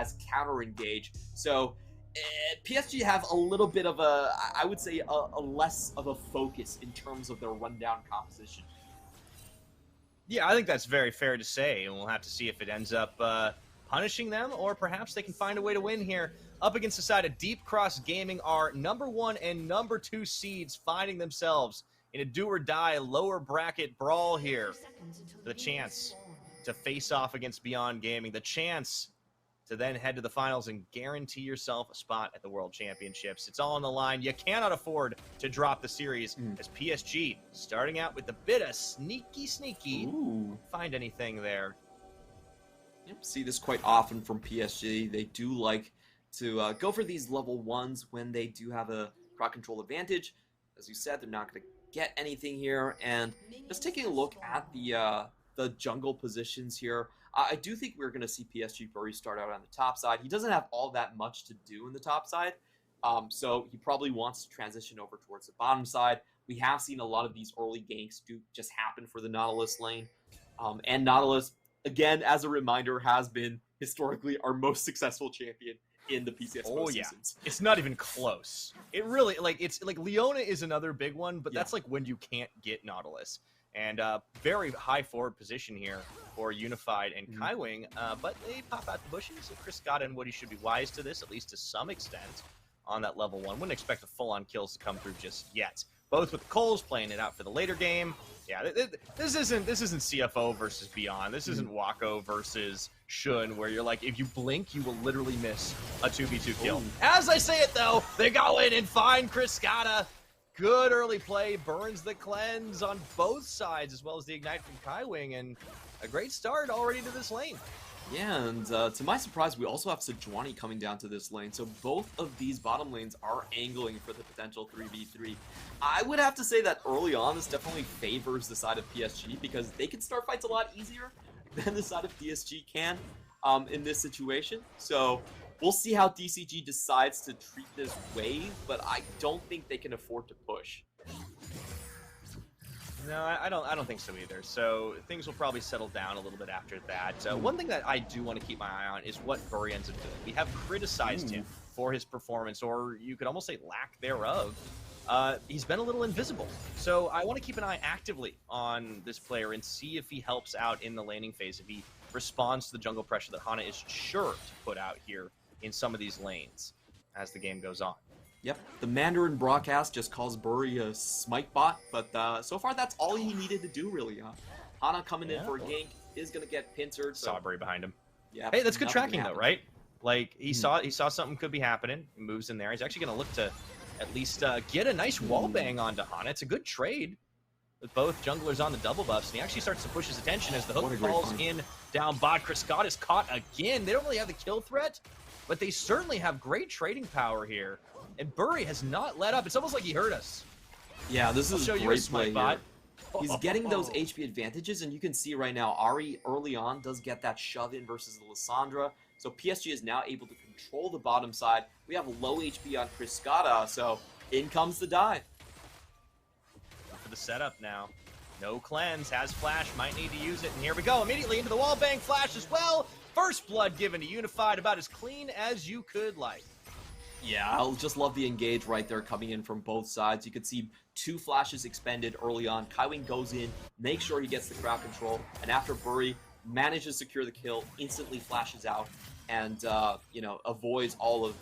as counter engage. So PSG have a little bit of a, I would say, a less of a focus in terms of their rundown composition. Yeah, I think that's very fair to say, and we'll have to see if it ends up punishing them, or perhaps they can find a way to win here. Up against the side of Deep Cross Gaming are #1 and #2 seeds finding themselves in a do-or-die lower bracket brawl here. For the chance to face off against Beyond Gaming, the chance to then head to the finals and guarantee yourself a spot at the World Championships. It's all on the line. You cannot afford to drop the series as PSG, starting out with a bit of sneaky. Ooh. Find anything there. Yep, see this quite often from PSG. They do like to go for these level 1s when they do have a crowd control advantage. As you said, they're not going to get anything here. And just taking a look at the jungle positions here, I do think we're going to see PSG Bury start out on the top side. He doesn't have all that much to do in the top side, so he probably wants to transition over towards the bottom side. We have seen a lot of these early ganks do just happen for the Nautilus lane. And Nautilus, again, as a reminder, has been historically our most successful champion in the PCS seasons. It's not even close. It really, it's like Leona is another big one, but that's like when you can't get Nautilus. And very high forward position here for Unified and Kaiwing, but they pop out the bushes. So Chris Scott and Woody should be wise to this, at least to some extent, on that level 1. Wouldn't expect the full-on kills to come through just yet. Both with Coles playing it out for the later game. Yeah, this isn't CFO versus Beyond. This isn't Wako versus Shun, where you're like, if you blink, you will literally miss a 2v2 kill. As I say it, though, they go in and find Chris Scotta. Good early play, burns the cleanse on both sides, as well as the ignite from Kaiwing, and a great start already to this lane. Yeah, and to my surprise, we also have Sejuani coming down to this lane, so both of these bottom lanes are angling for the potential 3v3. I would have to say that early on, this definitely favors the side of PSG, because they can start fights a lot easier than the side of PSG can in this situation. So we'll see how DCG decides to treat this wave, but I don't think they can afford to push. No, I don't think so either. So things will probably settle down a little bit after that. One thing that I do want to keep my eye on is what Bury ends up doing. We have criticized him for his performance, or you could almost say lack thereof. He's been a little invisible. So I want to keep an eye actively on this player and see if he helps out in the laning phase, if he responds to the jungle pressure that Hana is sure to put out here in some of these lanes as the game goes on. Yep, the Mandarin broadcast just calls Bury a smite bot, but so far that's all he needed to do, really. Hana coming in for a gank is going to get pincered. Saw Bury behind him. Yeah, hey, that's good tracking, though, right? Like, he saw something could be happening. He moves in there. He's actually going to look to at least get a nice wall bang onto Hana. It's a good trade with both junglers on the double buffs, and he actually starts to push his attention as the hook falls in down bot. Chris Scott is caught again. They don't really have the kill threat, but they certainly have great trading power here. And Bury has not let up. It's almost like he heard us. Yeah, this is a great play here. He's getting those HP advantages, and you can see right now, Ahri early on does get that shove in versus the Lissandra. So PSG is now able to control the bottom side. We have low HP on Chris Scotta, so in comes the dive. For the setup now. No cleanse, has flash, might need to use it, and here we go. Immediately into the wall bang flash as well. First blood given to Unified, about as clean as you could like. Yeah, I'll just love the engage right there coming in from both sides. You could see 2 flashes expended early on. Kaiwing goes in, makes sure he gets the crowd control, and after Bury manages to secure the kill, instantly flashes out and you know, avoids all of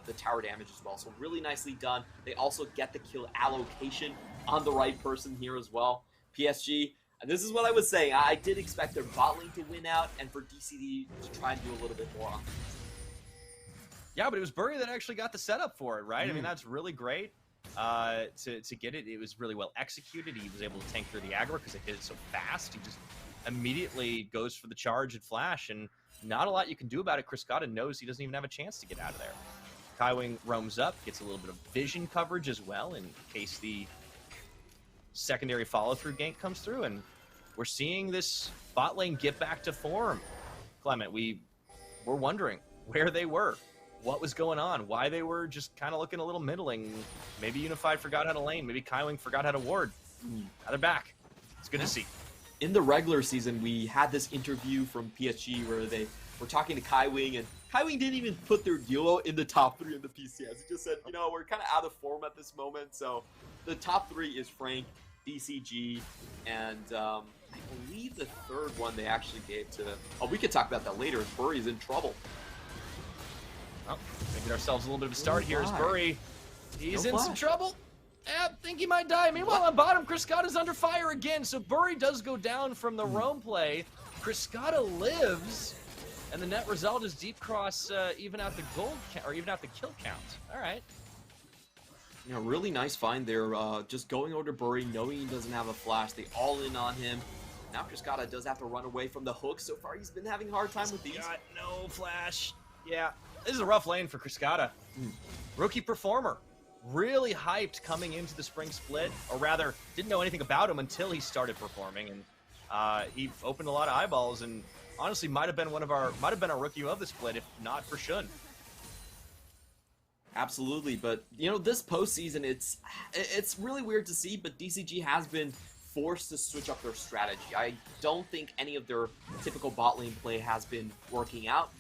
the tower damage as well. So really nicely done. They also get the kill allocation on the right person here as well. PSG, and this is what I was saying, I did expect their bot lane to win out and for DCD to try and do a little bit more on this. Yeah, but it was Bury that actually got the setup for it, right? I mean, that's really great to get it. It was really well executed. He was able to tank through the aggro because it did it so fast. He just immediately goes for the charge and flash, and not a lot you can do about it. Chris Scotta knows he doesn't even have a chance to get out of there. Kaiwing roams up, gets a little bit of vision coverage as well in case the secondary follow-through gank comes through, and we're seeing this bot lane get back to form. Clement, we were wondering where they were, what was going on, why they were just kind of looking a little middling. Maybe Unified forgot how to lane, maybe Kaiwing forgot how to ward. Now they're back. It's good to see. In the regular season, we had this interview from PSG where they were talking to Kaiwing, and Kaiwing didn't even put their duo in the top 3 in the PCS. He just said, you know, we're kind of out of form at this moment. So the top 3 is Frank, DCG, and I believe the third one they actually gave to... Oh, we could talk about that later. Bury's in trouble. Well, making ourselves a little bit of a start here is Bury. He's in some trouble. I think he might die. Meanwhile, on bottom, Criscata's under fire again. So Bury does go down from the roam play. Criscata lives. And the net result is Deep Cross even out the gold count, or even out the kill count. All right. You know, really nice find there. Just going over to Bury, knowing he doesn't have a flash. They all in on him. Now Criscata does have to run away from the hook. So far, he's been having a hard time with these. Got no flash. Yeah, this is a rough lane for Criscata. Rookie performer. Really hyped coming into the spring split, or rather, didn't know anything about him until he started performing, and he opened a lot of eyeballs, and honestly, might have been our rookie of the split if not for Shun. Absolutely, but you know, this postseason, it's really weird to see, but DCG has been forced to switch up their strategy. I don't think any of their typical bot lane play has been working out.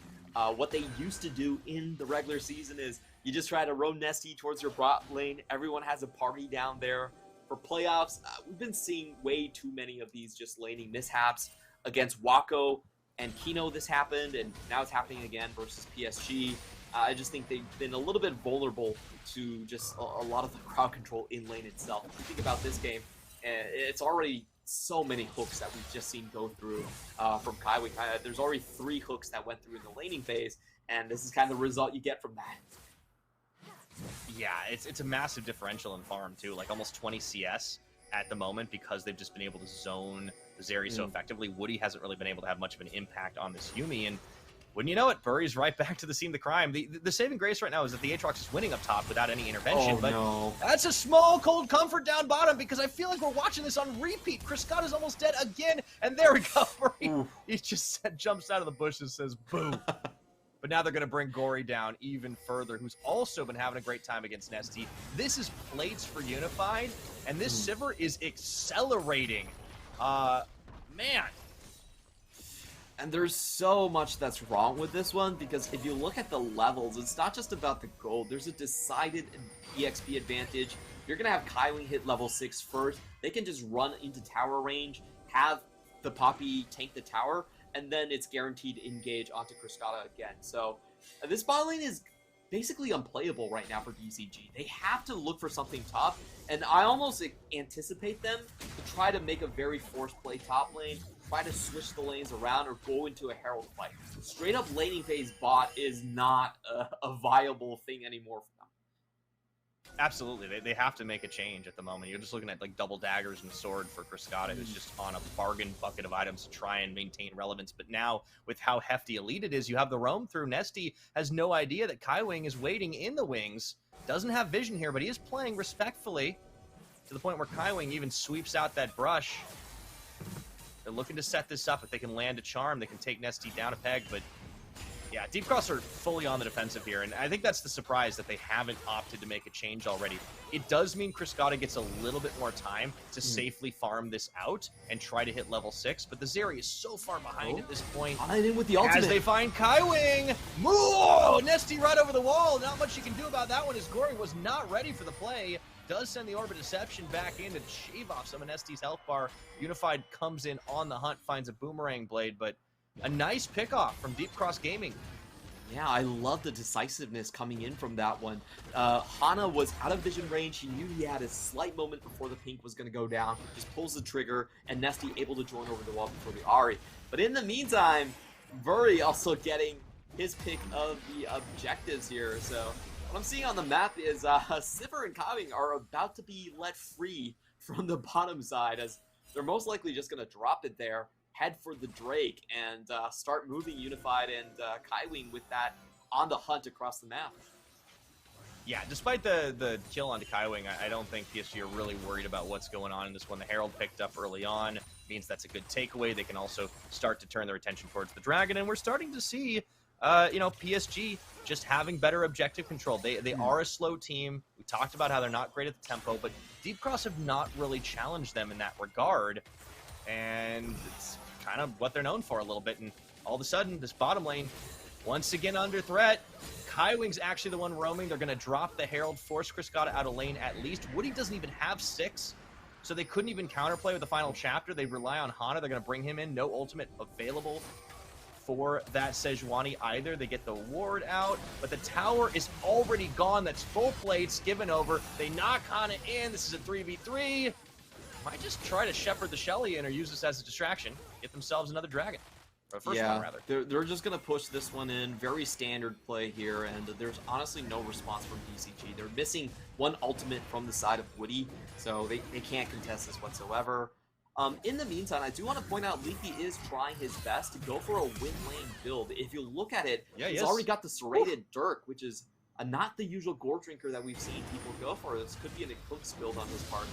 What they used to do in the regular season is you just try to roam Nesty towards your bot lane. Everyone has a party down there. For playoffs, we've been seeing way too many of these just laning mishaps. Against Wako and Kino this happened, and now it's happening again versus PSG. I just think they've been a little bit vulnerable to just a lot of the crowd control in lane itself. If you think about this game, it's already so many hooks that we've just seen go through from Kaiwing. There's already 3 hooks that went through in the laning phase, and this is kind of the result you get from that. Yeah, it's a massive differential in farm too, like almost 20 CS at the moment because they've just been able to zone the Zeri so effectively. Woody hasn't really been able to have much of an impact on this Yuumi, and wouldn't you know it, Bury's right back to the scene of the crime. The saving grace right now is that the Aatrox is winning up top without any intervention, but that's a small cold comfort down bottom because I feel like we're watching this on repeat. Criscata's almost dead again, and there we go. Bury, he just jumps out of the bushes and says, boo. But now they're going to bring Gory down even further, who's also been having a great time against Nesty. This is plates for Unified, and this Sivir is accelerating. Man. And there's so much that's wrong with this one, because if you look at the levels, it's not just about the gold. There's a decided EXP advantage. You're going to have Kaiwing hit level 6 first. They can just run into tower range, have the Poppy tank the tower, and then it's guaranteed to engage onto Criscata again. So this bot lane is basically unplayable right now for DCG. They have to look for something tough, and I almost anticipate them to try to make a very forced play top lane, try to switch the lanes around, or go into a Herald fight. Straight up laning phase bot is not a viable thing anymore for them. Absolutely, they have to make a change at the moment. You're just looking at like double daggers and sword for Criscata, who's just on a bargain bucket of items to try and maintain relevance. But now, with how hefty elite it is, you have the roam through. Nesty has no idea that Kaiwing is waiting in the wings. Doesn't have vision here, but he is playing respectfully to the point where Kaiwing even sweeps out that brush. They're looking to set this up. If they can land a charm, they can take Nesty down a peg, but yeah, Deep Cross are fully on the defensive here, and I think that's the surprise that they haven't opted to make a change already. It does mean Criscata gets a little bit more time to safely farm this out and try to hit level 6, but the Zeri is so far behind at this point. Tied in with the ultimate. As they find Kaiwing! Whoa! Nesty right over the wall! Not much you can do about that one, as Gory was not ready for the play. Does send the Orbit Deception back in to shave off some of Nesty's health bar. Unified comes in on the hunt, finds a Boomerang Blade, but a nice pickoff from Deep Cross Gaming. Yeah, I love the decisiveness coming in from that one. Hana was out of vision range. He knew he had a slight moment before the pink was going to go down. Just pulls the trigger, and Nesty able to join over the wall before the Ahri. But in the meantime, Bury also getting his pick of the objectives here. So what I'm seeing on the map is Sivir and Kaiwing are about to be let free from the bottom side, as they're most likely just going to drop it there, head for the Drake, and start moving Unified and Kaiwing with that on the hunt across the map. Yeah, despite the kill onto Kaiwing, I don't think PSG are really worried about what's going on in this one. The Herald picked up early on, means that's a good takeaway. They can also start to turn their attention towards the Dragon, and we're starting to see, PSG just having better objective control. They are a slow team. We talked about how they're not great at the tempo, but Deep Cross have not really challenged them in that regard, and it's kind of what they're known for a little bit. And all of a sudden, this bottom lane, Once again under threat. Kaiwing's actually the one roaming. They're going to drop the Herald, force Cryscata out of lane at least. Woody doesn't even have 6, so they couldn't even counterplay with the final chapter. They rely on Hana. They're going to bring him in. No ultimate available for that Sejuani either. They get the ward out, but the tower is already gone. That's full plates given over. They knock Hana in. This is a 3v3. Might just try to shepherd the Shelly in or use this as a distraction. Get themselves another dragon. Or first one, rather. They're just going to push this one in. Very standard play here, and there's honestly no response from DCG. They're missing one ultimate from the side of Woody, so they can't contest this whatsoever. In the meantime, I do want to point out Leaky is trying his best to go for a win lane build. If you look at it, he's already got the serrated Dirk, which is not the usual gore drinker that we've seen people go for. This could be an Eclipse build on his part.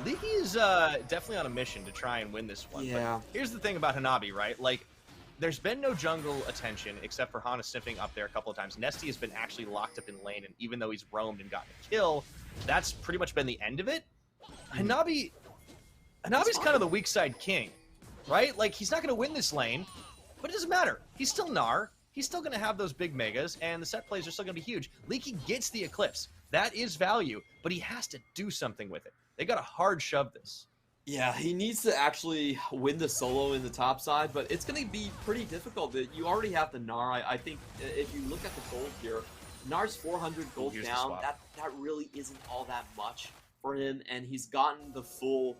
Leaky is definitely on a mission to try and win this one. Yeah. But here's the thing about Hanabi, right? Like, there's been no jungle attention except for Hana sniffing up there a couple of times. Nesty has been actually locked up in lane, and even though he's roamed and gotten a kill, that's pretty much been the end of it. Hanabi's kind of the weak side king, right? Like, he's not going to win this lane, but it doesn't matter. He's still Gnar. He's still going to have those big megas, and the set plays are still going to be huge. Leaky gets the Eclipse. That is value, but he has to do something with it. They got to hard shove this. Yeah, he needs to actually win the solo in the top side, but it's going to be pretty difficult. You already have the Gnar. I think if you look at the gold here, Gnar's 400 gold down. That really isn't all that much for him, and he's gotten the full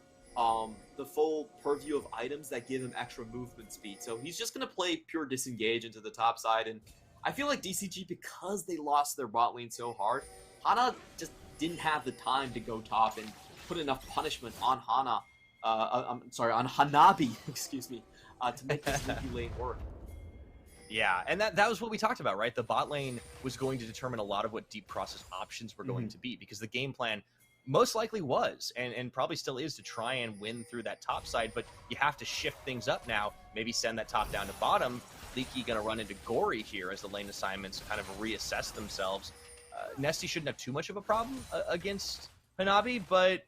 purview of items that give him extra movement speed. So he's just going to play pure disengage into the top side, and I feel like DCG, because they lost their bot lane so hard, Hana just didn't have the time to go top and put enough punishment on Hana. I'm sorry, on Hanabi, excuse me, to make this Leaky lane work. Yeah, and that was what we talked about, right? The bot lane was going to determine a lot of what deep process options were going to be, because the game plan most likely was, and probably still is, to try and win through that top side, but you have to shift things up now, maybe send that top down to bottom. Leaky going to run into Gory here as the lane assignments kind of reassess themselves. Nesty shouldn't have too much of a problem against Hanabi, but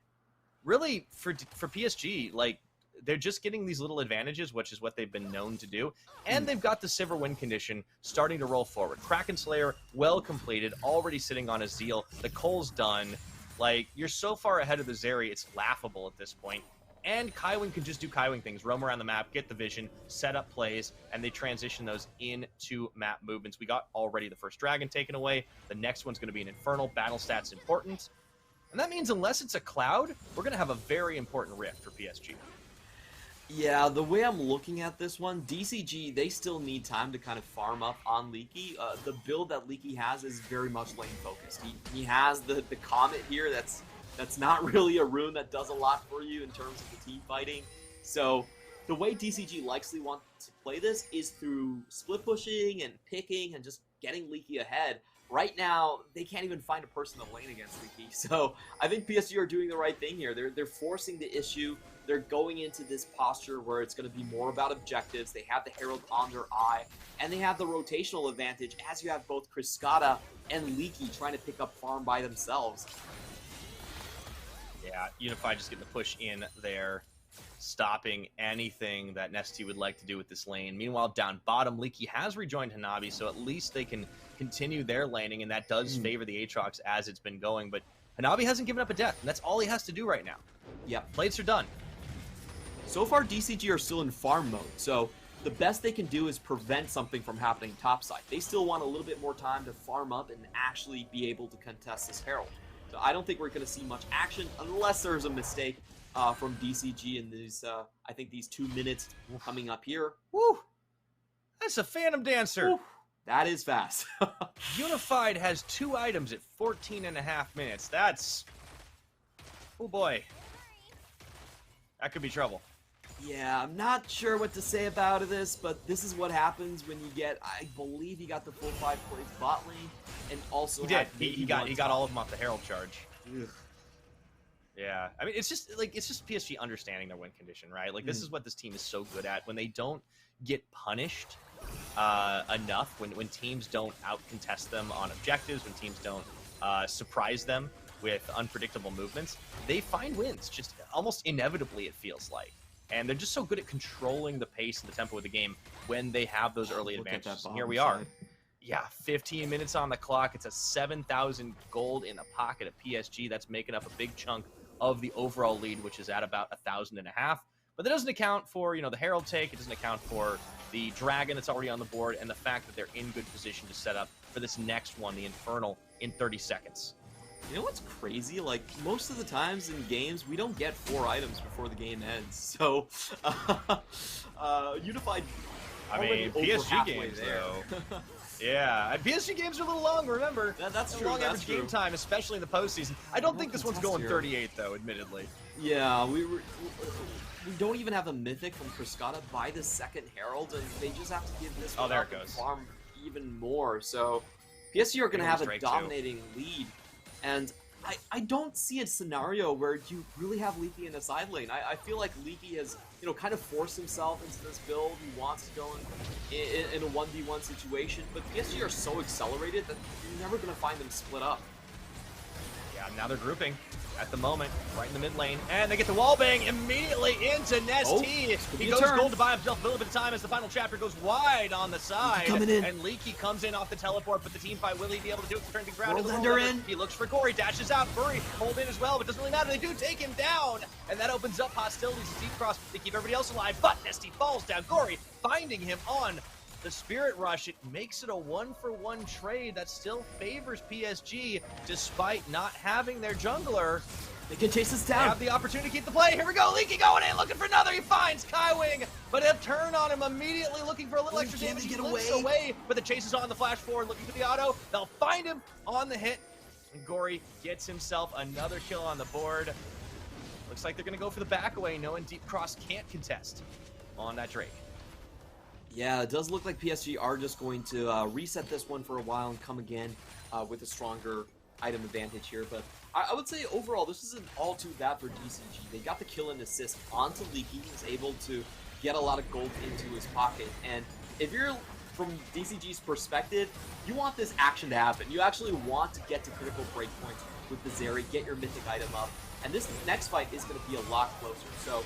really for PSG, like, they're just getting these little advantages, which is what they've been known to do, and they've got the Sivir win condition starting to roll forward. Kraken Slayer well completed, already sitting on a Zeal. The Cole's done. Like, you're so far ahead of the Zeri, it's laughable at this point. And Kaiwing can just do Kaiwing things, roam around the map, get the vision, set up plays, and they transition those into map movements. We got already the first dragon taken away. The next one's going to be an Infernal. Battle stats important. And that means unless it's a Cloud, we're going to have a very important rift for PSG. Yeah, the way I'm looking at this one, DCG, they still need time to kind of farm up on Leaky. The build that Leaky has is very much lane focused. He has the Comet here that's not really a rune that does a lot for you in terms of the team fighting. So the way DCG likely want to play this is through split pushing and picking and just getting Leaky ahead. Right now, they can't even find a person to lane against Leaky. So I think PSG are doing the right thing here. They're forcing the issue. They're going into this posture where it's going to be more about objectives. They have the Herald on their eye, and they have the rotational advantage as you have both Cryscata and Leaky trying to pick up farm by themselves. Yeah, Unified just getting the push in there, stopping anything that Nesty would like to do with this lane. Meanwhile, down bottom, Leaky has rejoined Hanabi, so at least they can continue their laning, and that does favor the Aatrox as it's been going. But Hanabi hasn't given up a death, and that's all he has to do right now. Yeah, plates are done. So far, DCG are still in farm mode, so the best they can do is prevent something from happening topside. They still want a little bit more time to farm up and actually be able to contest this Herald. So I don't think we're going to see much action unless there's a mistake from DCG in these, I think these 2 minutes coming up here. Woo! That's a Phantom Dancer. Woo. That is fast. Unified has 2 items at 14.5 minutes. That's... oh boy. That could be trouble. Yeah, I'm not sure what to say about this, but this is what happens when you get, I believe he got the full 5 plays bot lane, and also he did. He got all of them off the Herald charge. Ugh. Yeah, I mean, it's just PSG understanding their win condition, right? Like, this is what this team is so good at. When they don't get punished enough, when teams don't out-contest them on objectives, when teams don't surprise them with unpredictable movements, they find wins, just almost inevitably, it feels like. And they're just so good at controlling the pace and the tempo of the game when they have those early Look at that advantages. And bottom here we are. side. Yeah, 15 minutes on the clock. It's a 7,000 gold in the pocket of PSG. That's making up a big chunk of the overall lead, which is at about 1,500. But that doesn't account for, the Herald take. It doesn't account for the Dragon that's already on the board and the fact that they're in good position to set up for this next one, the Infernal, in 30 seconds. You know what's crazy? Like, most of the times in games, we don't get 4 items before the game ends. So, Unified already over PSG halfway games, there. though. Yeah, and PSG games are a little long, remember? That's true, Long that's average true. game time, especially in the postseason. I don't think this one's going 38, though, admittedly. Yeah, we don't even have a Mythic from Frescata by the second Herald, and they just have to give this one there up it and goes. farm even more. So, PSG are going to have a Drake, too. dominating lead, and I don't see a scenario where you really have Leaky in a side lane. I feel like Leaky has, kind of forced himself into this build. He wants to go in a 1v1 situation, but PSG are so accelerated that you're never going to find them split up. Yeah, now they're grouping at the moment, right in the mid lane, and they get the wall bang immediately into Nesty. He goes gold to buy himself a little bit of time as the final chapter goes wide on the side, and Leaky comes in off the teleport, but the team fight, will he be able to do it? Turn to ground. He looks for Gory, dashes out. Furry hold in as well, but doesn't really matter. They do take him down, and that opens up hostilities to Deep Cross. They keep everybody else alive, but Nesty falls down. Gory finding him on the Spirit Rush. It makes it a 1-for-1 trade that still favors PSG, despite not having their jungler. They can chase us down. They have the opportunity to keep the play. Here we go. Leaky going in, looking for another. He finds Kaiwing, but a turn on him immediately, looking for a little extra damage. He limps away, but the chase is on the flash forward, looking for the auto. They'll find him on the hit, and Gory gets himself another kill on the board. Looks like they're going to go for the back away, knowing Deep Cross can't contest on that Drake. Yeah, it does look like PSG are just going to reset this one for a while and come again with a stronger item advantage here. But I would say overall, this isn't all too bad for DCG. They got the kill and assist onto Leaky. He was able to get a lot of gold into his pocket. And if you're from DCG's perspective, you want this action to happen. You actually want to get to critical breakpoints with the Zeri, get your mythic item up. And this next fight is going to be a lot closer. So,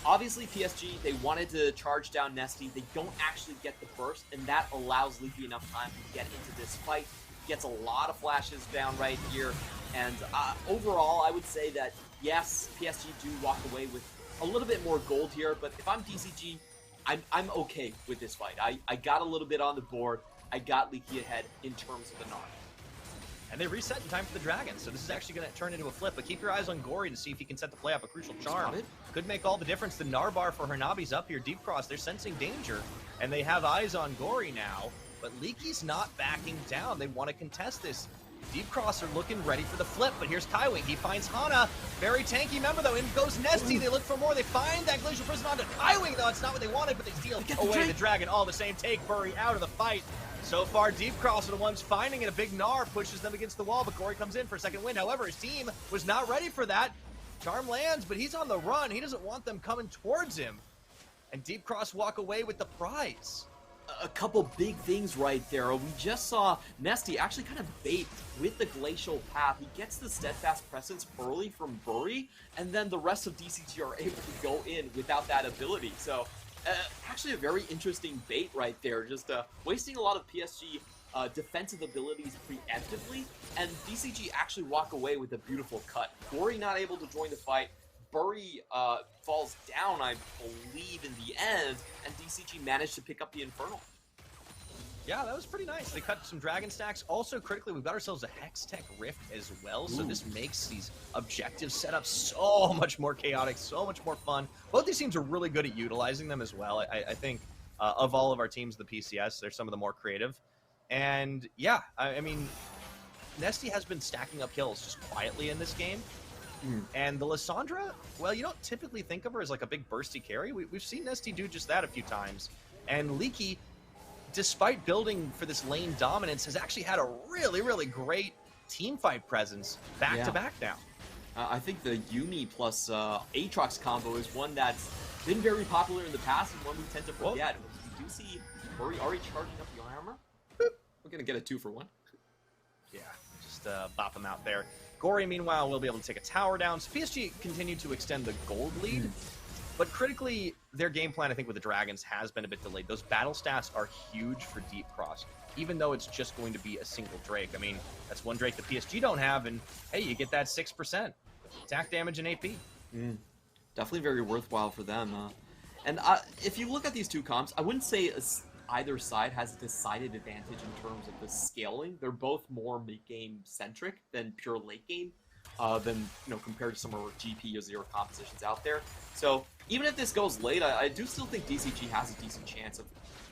obviously, PSG, they wanted to charge down Nesty. They don't actually get the burst, and that allows Leaky enough time to get into this fight. Gets a lot of flashes down right here. And overall, I would say that, yes, PSG do walk away with a little bit more gold here, but if I'm DCG, I'm okay with this fight. I got a little bit on the board. I got Leaky ahead in terms of the Gnar. And they reset in time for the Dragon, so this is actually going to turn into a flip. But keep your eyes on Gory to see if he can set the play up. A crucial charm could make all the difference. The Gnar bar for Hernabi's up here. Deep Cross, they're sensing danger, and they have eyes on Gory now. But Leaky's not backing down. They want to contest this. Deep Cross are looking ready for the flip, but here's Kaiwing. He finds Hana. Very tanky member, though. In goes Nesty. They look for more. They find that Glacial Prison onto Kaiwing, though. It's not what they wanted, but they steal away the Dragon. All the same, take Bury out of the fight. So far, Deep Cross are the ones finding it. A big Gnar pushes them against the wall, but Gory comes in for a second win. However, his team was not ready for that. Charm lands, but he's on the run. He doesn't want them coming towards him. And Deep Cross walk away with the prize. A couple big things right there. We just saw Nesty actually kind of bait with the Glacial Path. He gets the Steadfast Presence early from Bury, and then the rest of DCG are able to go in without that ability. So, actually a very interesting bait right there. Just wasting a lot of PSG defensive abilities preemptively, and DCG actually walk away with a beautiful cut. Gory not able to join the fight. Bury falls down, I believe, in the end, and DCG managed to pick up the Infernal. Yeah, that was pretty nice. They cut some Dragon stacks. Also, critically, we've got ourselves a Hextech Rift as well, so this makes these objective setups so much more chaotic, so much more fun. Both these teams are really good at utilizing them as well. I think of all of our teams, the PCS, they're some of the more creative. And yeah, I mean, Nesty has been stacking up kills just quietly in this game. And the Lissandra, well, you don't typically think of her as like a big bursty carry. We've seen Nesty do just that a few times. And Leaky, despite building for this lane dominance, has actually had a really, really great team fight presence back to back now. I think the Yuumi plus Aatrox combo is one that's been very popular in the past and one we tend to forget. We do see Bury already charging up the armor. Boop. We're going to get a 2-for-1. Yeah, just bop him out there. Gory, meanwhile, will be able to take a tower down. So PSG continued to extend the gold lead. But critically, their game plan, I think, with the Dragons has been a bit delayed. Those battle stats are huge for Deep Cross, even though it's just going to be a single Drake. I mean, that's one Drake the PSG don't have, and hey, you get that 6% attack damage and AP. Definitely very worthwhile for them. And if you look at these two comps, I wouldn't say either side has a decided advantage in terms of the scaling. They're both more mid-game centric than pure late game, than compared to some more GP or zero compositions out there. So even if this goes late, I do still think DCG has a decent chance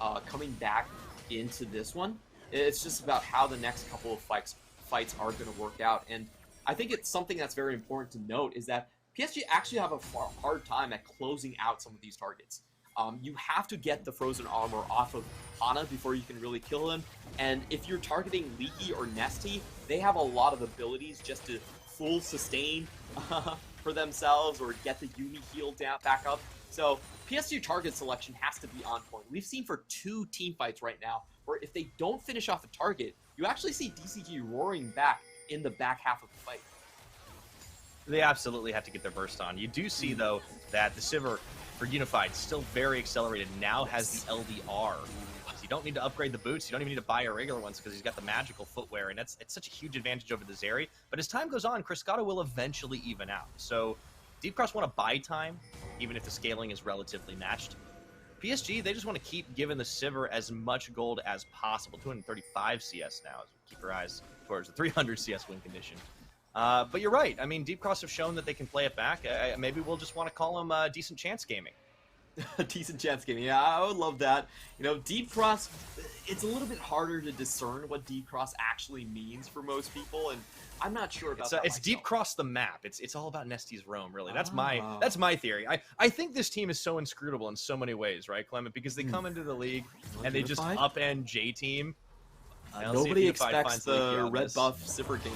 of coming back into this one. It's just about how the next couple of fights are going to work out. And I think it's something that's very important to note is that PSG actually have a hard time at closing out some of these targets. You have to get the frozen armor off of Hana before you can really kill him. And if you're targeting Leaky or Nesty, they have a lot of abilities just to full sustain for themselves or get the Yumi heal down back up. So PSG target selection has to be on point. We've seen for 2 team fights right now where if they don't finish off a target, you actually see DCG roaring back in the back half of the fight. They absolutely have to get their burst on. You do see, though, that the Sivir for Unified still very accelerated, now has the LDR. So you don't need to upgrade the boots, you don't even need to buy a regular ones because he's got the magical footwear, and it's such a huge advantage over the Zeri. But as time goes on, Criscata will eventually even out. So Deep Cross want to buy time, even if the scaling is relatively matched. PSG, they just want to keep giving the Sivir as much gold as possible. 235 CS now, as we keep our eyes towards the 300 CS win condition. But you're right. I mean, Deep Cross have shown that they can play it back. Maybe we'll just want to call them decent chance gaming. Decent chance gaming. Yeah, I would love that. Deep Cross, it's a little bit harder to discern what Deep Cross actually means for most people, and I'm not sure about that. It's Deep Cross the map. It's all about Nesty's roam, really. That's my theory. I think this team is so inscrutable in so many ways, right, Clement? Because they come into the league and they just upend J team. Nobody expects the red buff Sivir game.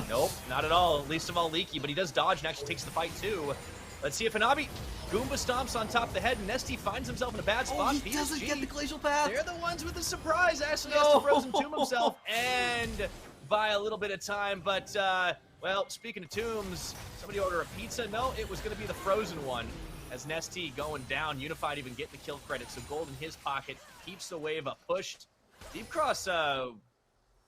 Nope, not at all. Least of all Leaky, but he does dodge and actually takes the fight too. Let's see if Hanabi Goomba stomps on top of the head, and Nesty finds himself in a bad spot. He doesn't get the glacial path. They're the ones with the surprise. Ashley has to frozen tomb himself, and by a little bit of time. But well, speaking of tombs, somebody order a pizza. No, it was going to be the frozen one. As Nesty going down, Unified even getting the kill credit, so gold in his pocket keeps the wave up pushed. Deep Cross, I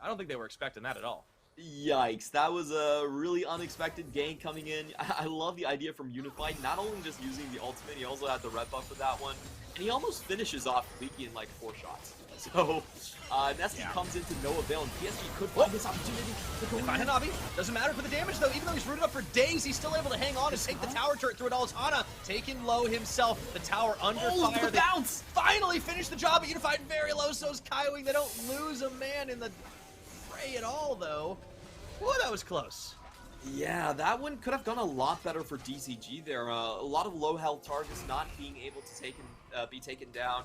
don't think they were expecting that at all. Yikes, that was a really unexpected gank coming in. I love the idea from Unified, not only just using the ultimate, he also had the red buff for that one, and he almost finishes off Leaky in like 4 shots. So, Nesty comes into no avail, and PSG could find this opportunity to go in. Hanabi. Doesn't matter for the damage, though. Even though he's rooted up for days, he's still able to hang on and take the tower turret through it all. It's Hana taking low himself. The tower under fire. The bounce! Finally finished the job at Unified very low, so is Kaiwing. They don't lose a man in the fray at all, though. Whoa, that was close. Yeah, that one could have gone a lot better for DCG there. A lot of low health targets not being able to be taken down.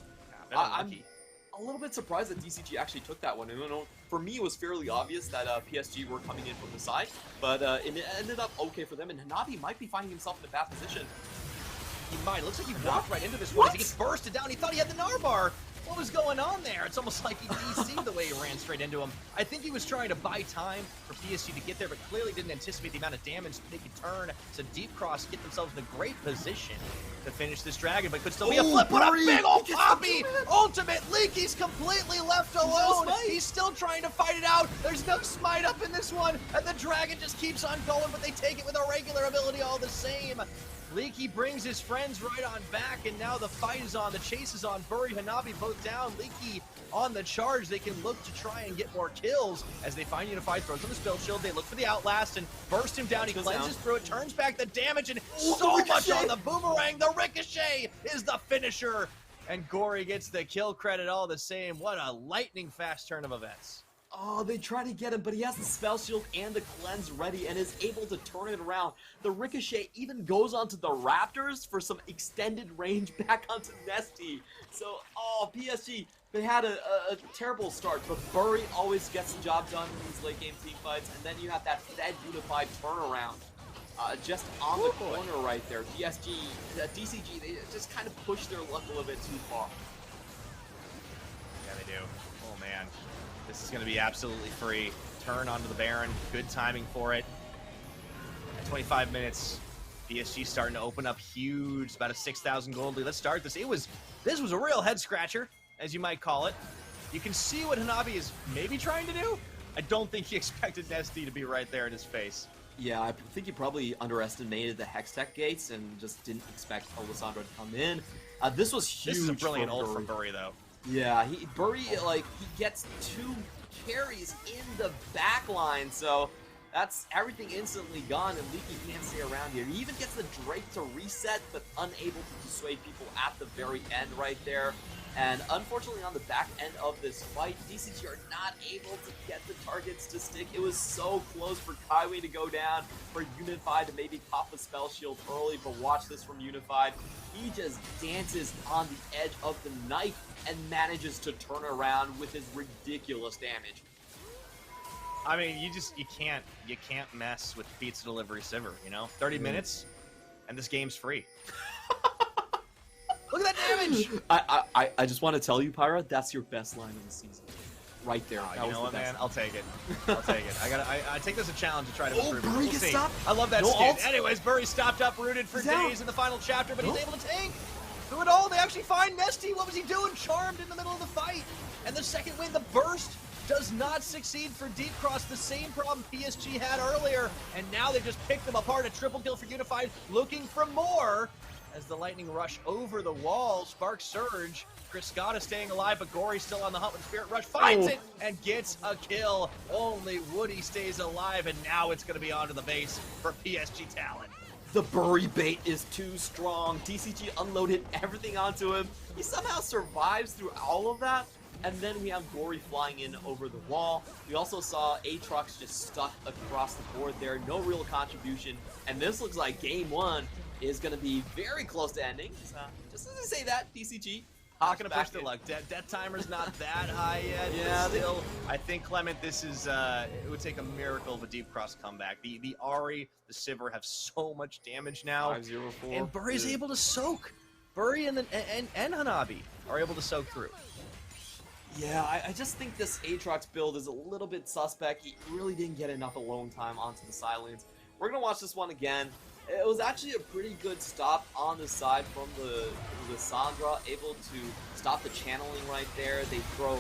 I'm a little bit surprised that DCG actually took that one. For me, it was fairly obvious that PSG were coming in from the side, but it ended up okay for them, and Hanabi might be finding himself in a bad position. He might. Looks like he walked right into this one. As he gets bursted down. He thought he had the Narbar. What was going on there? It's almost like he DC'd the way he ran straight into him. I think he was trying to buy time for PSG to get there, but clearly didn't anticipate the amount of damage they could turn. So Deep Cross get themselves in a great position to finish this dragon, but could still be a flip. What a big old poppy! Ultimate Leaky's completely left alone. He's still trying to fight it out. There's no smite up in this one, and the dragon just keeps on going, but they take it with a regular ability all the same. Leaky brings his friends right on back, and now the fight is on. The chase is on. Bury, Hanabi both down. Leaky on the charge. They can look to try and get more kills as they find Unified. Throws on the spell shield. They look for the Outlast and burst him down. He cleanses through it, turns back the damage, and so much on the boomerang. The ricochet is the finisher, and Gory gets the kill credit all the same. What a lightning fast turn of events. Oh, they try to get him, but he has the spell shield and the cleanse ready and is able to turn it around. The ricochet even goes onto the Raptors for some extended range back onto Nesty. So, PSG, they had a terrible start, but Bury always gets the job done in these late game team fights, and then you have that Fed Unified turnaround. Just on the corner right there. DCG, they just kind of push their luck a little bit too far. Yeah, they do. Oh, man. This is going to be absolutely free. Turn onto the Baron. Good timing for it. At 25 minutes, PSG starting to open up huge, about a 6,000 gold lead. Let's start this. This was a real head scratcher, as you might call it. You can see what Hanabi is maybe trying to do. I don't think he expected Nesty to be right there in his face. Yeah, I think he probably underestimated the Hextech gates and just didn't expect Alessandro to come in. This was huge. This is a brilliant ult from Bury, though. Yeah, Bury, like, he gets 2 carries in the back line, so that's everything instantly gone, and Leaky can't stay around here. He even gets the Drake to reset, but unable to dissuade people at the very end right there. And unfortunately, on the back end of this fight, DCG are not able to get the targets to stick. It was so close for Kaiwei to go down, for Unified to maybe pop a spell shield early, but watch this from Unified. He just dances on the edge of the knife and manages to turn around with his ridiculous damage. I mean, you can't mess with pizza delivery Sivir, you know? 30 minutes, and this game's free. Look at that damage! I just want to tell you, Pyra, that's your best line of the season. Right there. Oh, you know what, man? I'll take it. I'll take it. I take this a challenge to try to improve it. Bury We'll gets see. stopped. I love that No skin. ult. Anyways, Bury stopped up, rooted for days in the final chapter, but he's able to tank through it all. They actually find Nesty. What was he doing? Charmed in the middle of the fight. And the second win, the burst, does not succeed for Deep Cross. The same problem PSG had earlier, and now they just picked them apart. A triple kill for Unified, looking for more as the lightning rush over the wall. Spark Surge. Criscata staying alive, but Gory still on the hunt with Spirit Rush. Finds it and gets a kill. Only Woody stays alive, and now it's going to be onto the base for PSG Talon. The Bury bait is too strong. DCG unloaded everything onto him. He somehow survives through all of that. And then we have Gory flying in over the wall. We also saw Aatrox just stuck across the board there. No real contribution. And this looks like game 1 is going to be very close to ending. So, just as I say that, DCG. Not going to push their luck. Death timer's not that high yet. Yeah, still, I think, Clement, this is, it would take a miracle of a Deep Cross comeback. The Ahri, the Sivir have so much damage now. 5-0-4. And Bury's able to soak. Bury and Hanabi are able to soak through. Yeah, I just think this Aatrox build is a little bit suspect. He really didn't get enough alone time onto the side lanes. We're going to watch this one again. It was actually a pretty good stop on the side from the Sandra, able to stop the channeling right there. They throw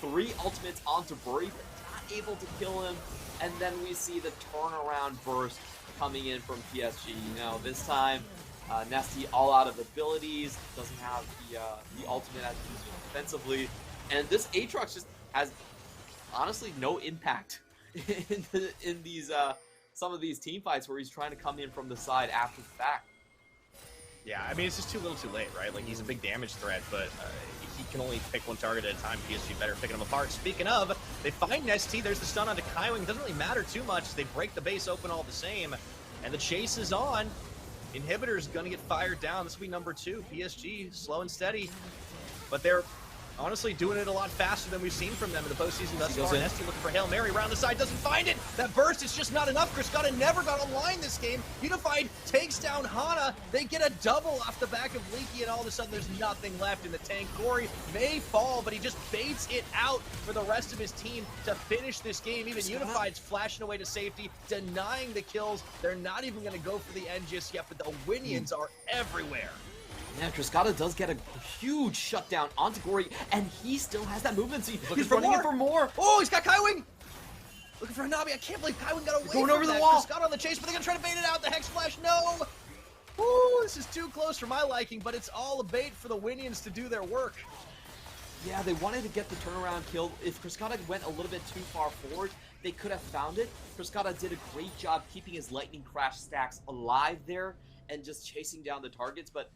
3 ultimates onto Bury, but not able to kill him. And then we see the turnaround burst coming in from PSG. You know, this time, Nesty all out of abilities, doesn't have the ultimate as he's using defensively. And this Aatrox just has, honestly, no impact in these some of these team fights where he's trying to come in from the side after the fact. Yeah, I mean, it's just too little too late, right? Like, he's a big damage threat, but he can only pick one target at a time. PSG better picking him apart. Speaking of, they find Nesty. There's the stun onto Kaiwing. Doesn't really matter too much. They break the base open all the same, and the chase is on. Inhibitor's going to get fired down. This will be number 2. PSG, slow and steady, but they're honestly doing it a lot faster than we've seen from them in the postseason thus far. Nesty looking for Hail Mary, round the side, doesn't find it. That burst is just not enough. Criscata never got online this game. Unified takes down Hana. They get a double off the back of Leaky, and all of a sudden there's nothing left in the tank. Gory may fall, but he just baits it out for the rest of his team to finish this game. Even Unified's flashing away to safety, denying the kills. They're not even going to go for the end just yet, but the Winions are everywhere. Yeah, Criscata does get a huge shutdown onto Gory, and he still has that movement speed. He's running in for more. Oh, he's got Kaiwing! Looking for Hanabi. I can't believe Kaiwing got away going from over that. the wall. Criscata on the chase, but they're going to try to bait it out. The Hex Flash, no! Ooh, this is too close for my liking, but it's all a bait for the Winions to do their work. Yeah, they wanted to get the turnaround kill. If Criscata went a little bit too far forward, they could have found it. Criscata did a great job keeping his Lightning Crash stacks alive there and just chasing down the targets, but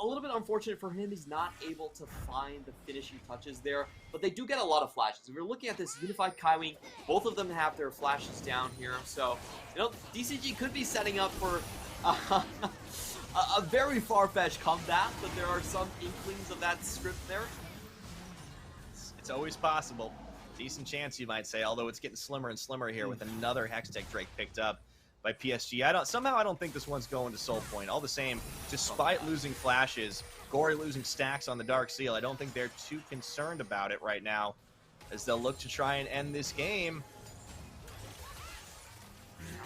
a little bit unfortunate for him, he's not able to find the finishing touches there, but they do get a lot of flashes. If you're looking at this Unified Kaiwing, both of them have their flashes down here, so, you know, DCG could be setting up for a very far-fetched comeback, but there are some inklings of that script there. It's always possible. Decent chance, you might say, although it's getting slimmer and slimmer here with another Hextech Drake picked up by PSG. I don't think this one's going to Soul Point. All the same, despite losing flashes, Gory losing stacks on the Dark Seal, I don't think they're too concerned about it right now, as they'll look to try and end this game.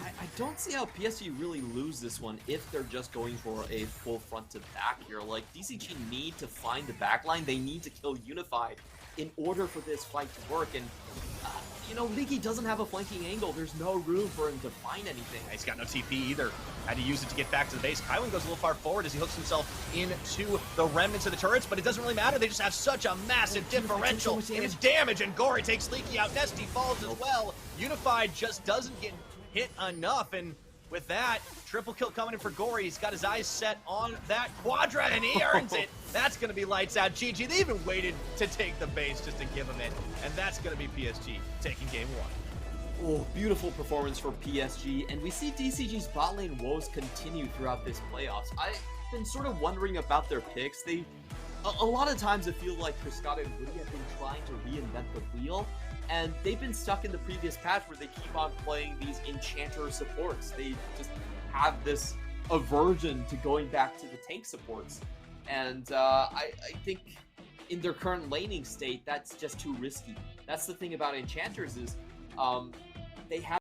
I don't see how PSG really lose this one if they're just going for a full front to back here. Like, DCG need to find the backline. They need to kill Unified in order for this fight to work. And, you know, Leaky doesn't have a flanking angle. There's no room for him to find anything. He's got no TP either. Had to use it to get back to the base. Kaiwin goes a little far forward as he hooks himself into the remnants of the turrets, but it doesn't really matter. They just have such a massive differential in his damage, and Gory takes Leaky out. Nesty falls as well. Unified just doesn't get hit enough, and with that, triple kill coming in for Gory. He's got his eyes set on that Quadra, and he earns it. That's going to be lights out. GG, they even waited to take the base just to give him it, and that's going to be PSG taking game 1. Oh, beautiful performance for PSG, and we see DCG's bot lane woes continue throughout this playoffs. I've been sort of wondering about their picks. A lot of times I feel like Friscata and Woody have been trying to reinvent the wheel, and they've been stuck in the previous patch where they keep on playing these enchanter supports. They just have this aversion to going back to the tank supports. And I think in their current laning state, that's just too risky. That's the thing about enchanters is they have